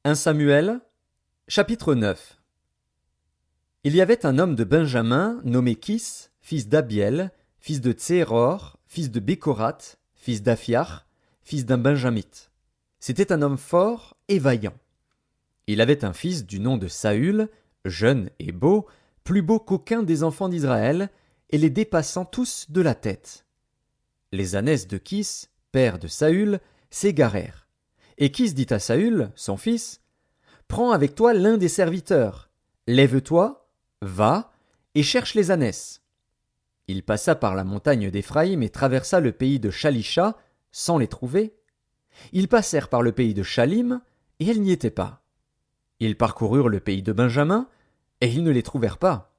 1 Samuel, chapitre 9. Il y avait un homme de Benjamin nommé Kis, fils d'Abiel, fils de Tseror, fils de Bécorat, fils d'Aphiar, fils d'un Benjamite. C'était un homme fort et vaillant. Il avait un fils du nom de Saül, jeune et beau, plus beau qu'aucun des enfants d'Israël, et les dépassant tous de la tête. Les ânesse de Kis, père de Saül, s'égarèrent. Et Kis dit à Saül, son fils, « Prends avec toi l'un des serviteurs, lève-toi, va, et cherche les ânesses. » Il passa par la montagne d'Éphraïm et traversa le pays de Shalisha, sans les trouver. Ils passèrent par le pays de Shalim, et elles n'y étaient pas. Ils parcoururent le pays de Benjamin, et ils ne les trouvèrent pas.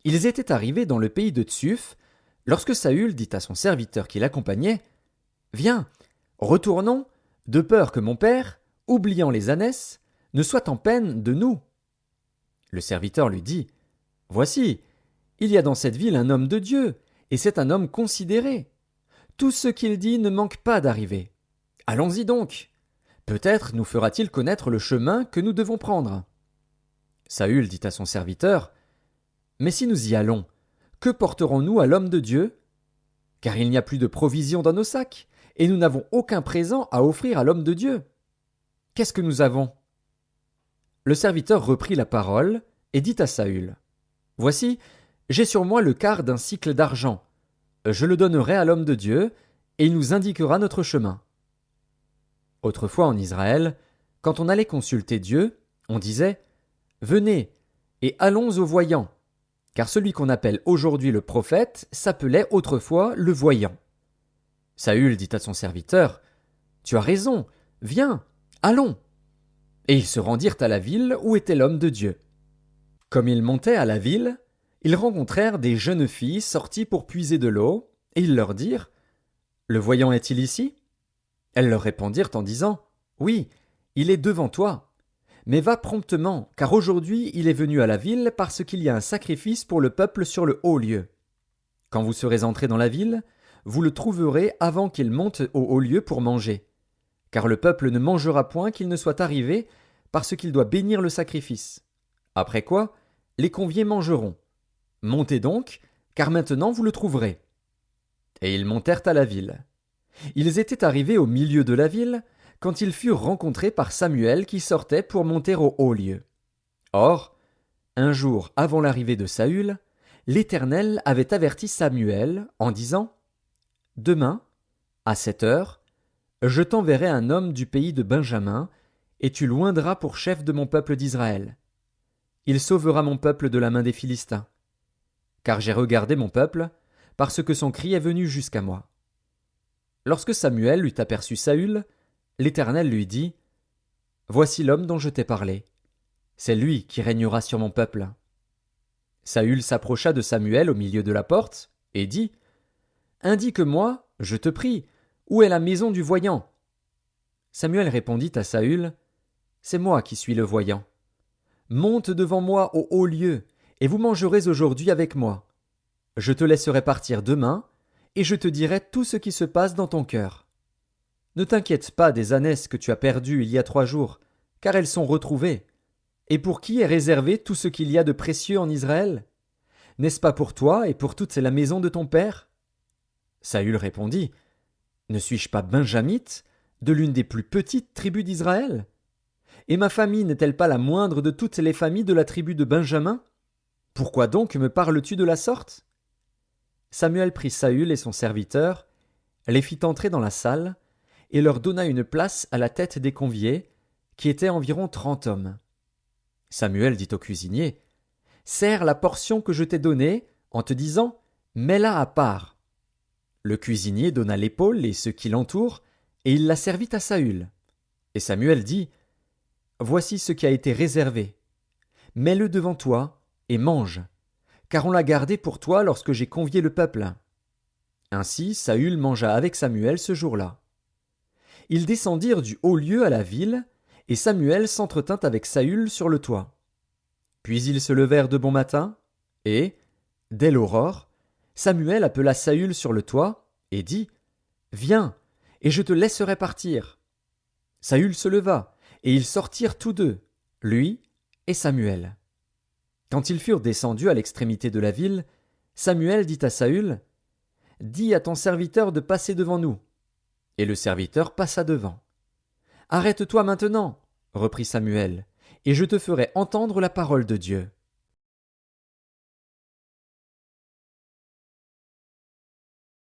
Ils étaient arrivés dans le pays de Tsuf, lorsque Saül dit à son serviteur qui l'accompagnait, « Viens, retournons, de peur que mon père, oubliant les ânesses, ne soit en peine de nous. » Le serviteur lui dit, « Voici, il y a dans cette ville un homme de Dieu, et c'est un homme considéré. Tout ce qu'il dit ne manque pas d'arriver. Allons-y donc. Peut-être nous fera-t-il connaître le chemin que nous devons prendre. » Saül dit à son serviteur, « Mais si nous y allons, que porterons-nous à l'homme de Dieu? Car il n'y a plus de provisions dans nos sacs, et nous n'avons aucun présent à offrir à l'homme de Dieu. Qu'est-ce que nous avons? » Le serviteur reprit la parole et dit à Saül, « Voici, j'ai sur moi le quart d'un sicle d'argent. Je le donnerai à l'homme de Dieu, et il nous indiquera notre chemin. » Autrefois en Israël, quand on allait consulter Dieu, on disait, « Venez, et allons au voyant. » Car celui qu'on appelle aujourd'hui le prophète s'appelait autrefois le voyant. Saül dit à son serviteur, « Tu as raison, viens, allons. » Et ils se rendirent à la ville où était l'homme de Dieu. Comme ils montaient à la ville, ils rencontrèrent des jeunes filles sorties pour puiser de l'eau, et ils leur dirent, « Le voyant est-il ici? » Elles leur répondirent en disant, « Oui, il est devant toi. Mais va promptement, car aujourd'hui il est venu à la ville parce qu'il y a un sacrifice pour le peuple sur le haut lieu. Quand vous serez entrés dans la ville, vous le trouverez avant qu'il monte au haut lieu pour manger. Car le peuple ne mangera point qu'il ne soit arrivé, parce qu'il doit bénir le sacrifice. Après quoi, les conviés mangeront. Montez donc, car maintenant vous le trouverez. » Et ils montèrent à la ville. Ils étaient arrivés au milieu de la ville, quand ils furent rencontrés par Samuel qui sortait pour monter au haut lieu. Or, un jour avant l'arrivée de Saül, l'Éternel avait averti Samuel en disant, « Demain, à 7 heures, je t'enverrai un homme du pays de Benjamin, et tu l'oindras pour chef de mon peuple d'Israël. Il sauvera mon peuple de la main des Philistins. Car j'ai regardé mon peuple, parce que son cri est venu jusqu'à moi. » Lorsque Samuel eut aperçu Saül, l'Éternel lui dit, « Voici l'homme dont je t'ai parlé. C'est lui qui régnera sur mon peuple. » Saül s'approcha de Samuel au milieu de la porte, et dit, « Indique-moi, je te prie, où est la maison du voyant? » Samuel répondit à Saül, « C'est moi qui suis le voyant. Monte devant moi au haut lieu, et vous mangerez aujourd'hui avec moi. Je te laisserai partir demain, et je te dirai tout ce qui se passe dans ton cœur. Ne t'inquiète pas des ânesses que tu as perdues il y a 3 jours, car elles sont retrouvées. Et pour qui est réservé tout ce qu'il y a de précieux en Israël? N'est-ce pas pour toi et pour toute la maison de ton père? » Saül répondit, « Ne suis-je pas benjamite, de l'une des plus petites tribus d'Israël? Et ma famille n'est-elle pas la moindre de toutes les familles de la tribu de Benjamin? Pourquoi donc me parles-tu de la sorte? » Samuel prit Saül et son serviteur, les fit entrer dans la salle, et leur donna une place à la tête des conviés, qui étaient environ 30 hommes. Samuel dit au cuisinier, « Sers la portion que je t'ai donnée, en te disant, mets-la à part. » Le cuisinier donna l'épaule et ceux qui l'entourent, et il la servit à Saül. Et Samuel dit, « Voici ce qui a été réservé. Mets-le devant toi, et mange. Car on l'a gardé pour toi lorsque j'ai convié le peuple. » Ainsi Saül mangea avec Samuel ce jour-là. Ils descendirent du haut lieu à la ville, et Samuel s'entretint avec Saül sur le toit. Puis ils se levèrent de bon matin, et, dès l'aurore, Samuel appela Saül sur le toit, et dit, « Viens, et je te laisserai partir. » Saül se leva, Et ils sortirent tous deux, lui et Samuel. Quand ils furent descendus à l'extrémité de la ville, Samuel dit à Saül, « Dis à ton serviteur de passer devant nous. » Et le serviteur passa devant. « Arrête-toi maintenant, reprit Samuel, et je te ferai entendre la parole de Dieu. »